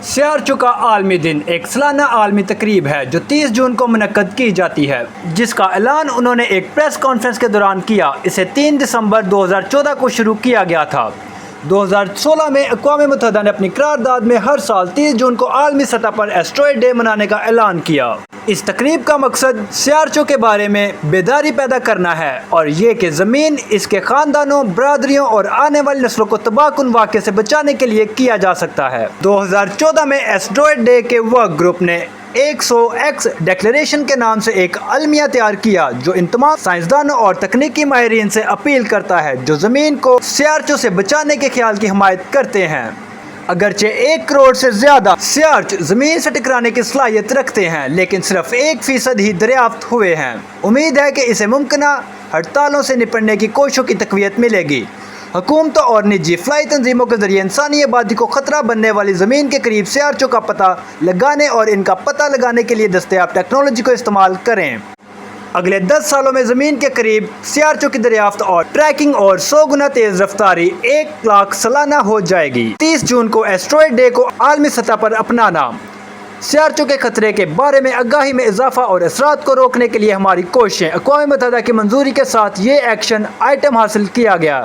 CRCO کا عالمی دن ایک سالانہ عالمی تقریب ہے جو 30 جون کو منعقد کی جاتی ہے، جس کا اعلان انہوں نے ایک پریس کانفرنس کے دوران کیا۔ اسے 3 دسمبر 2014 کو شروع کیا گیا تھا۔ 2016 میں اقوام متحدہ نے اپنی قرارداد میں ہر سال 30 جون کو عالمی سطح پر ایسٹرائیڈ ڈے منانے کا اعلان کیا۔ اس تقریب کا مقصد CRCO کے بارے میں بیداری پیدا کرنا ہے اور یہ کہ زمین، اس کے خاندانوں، برادریوں اور آنے والی نسلوں کو تباہ کن واقعے سے بچانے کے لیے کیا جا سکتا ہے۔ 2014 میں ایسٹرائیڈ ڈے کے ورک گروپ نے 100X ڈیکلیریشن کے نام سے ایک المیہ تیار کیا جو ان تمام سائنسدانوں اور تکنیکی ماہرین سے اپیل کرتا ہے جو زمین کو CRCO سے بچانے کے خیال کی حمایت کرتے ہیں۔ اگرچہ 1 کروڑ سے زیادہ سیارچ زمین سے ٹکرانے کی صلاحیت رکھتے ہیں، لیکن صرف 1% ہی دریافت ہوئے ہیں۔ امید ہے کہ اسے ممکنہ ہڑتالوں سے نپٹنے کی کوششوں کی تقویت ملے گی۔ حکومتوں اور نجی فلاحی تنظیموں کے ذریعے انسانی آبادی کو خطرہ بننے والی زمین کے قریب CRCO کا پتہ لگانے اور ان کا پتہ لگانے کے لیے دستیاب ٹیکنالوجی کو استعمال کریں۔ اگلے 10 سالوں میں زمین کے قریب CRCO کی دریافت اور ٹریکنگ اور 100 گنا تیز رفتاری 1 لاکھ سالانہ ہو جائے گی۔ 30 جون کو ایسٹرائیڈ ڈے کو عالمی سطح پر اپنانا۔ CRCO کے خطرے کے بارے میں آگاہی میں اضافہ اور اثرات کو روکنے کے لیے ہماری کوششیں۔ اقوام متحدہ کی منظوری کے ساتھ یہ ایکشن آئٹم حاصل کیا گیا۔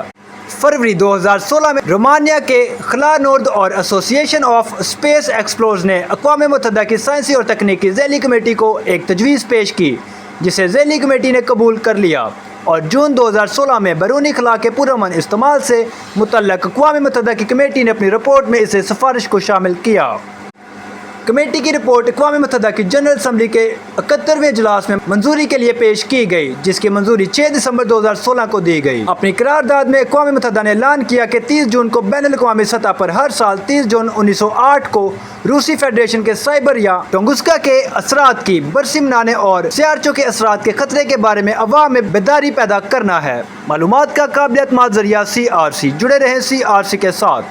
فروری 2016 میں رومانیہ کے خلا نورد اور ایسوسی ایشن آف اسپیس ایکسپلوررز نے اقوام متحدہ کی سائنسی اور تکنیکی ذیلی کمیٹی کو ایک تجویز پیش کی جسے ذیلی کمیٹی نے قبول کر لیا، اور جون 2016 میں بیرونی خلا کے پرامن استعمال سے متعلق اقوام متحدہ کی کمیٹی نے اپنی رپورٹ میں اسے سفارش کو شامل کیا۔ کمیٹی کی رپورٹ اقوام متحدہ کی جنرل اسمبلی کے 71ویں اجلاس میں منظوری کے لیے پیش کی گئی، جس کی منظوری 6 دسمبر 2016 کو دی گئی۔ اپنی قرارداد میں اقوام متحدہ نے اعلان کیا کہ 30 جون کو بین الاقوامی سطح پر ہر سال 30 جون 1908 کو روسی فیڈریشن کے سائبر یا ٹونگسکا کے اثرات کی برسی منانے اور CRCO کے اثرات کے خطرے کے بارے میں عوام میں بیداری پیدا کرنا ہے۔ معلومات کا قابل اعتماد ذریعہ CRC، جڑے رہیں CRC کے ساتھ۔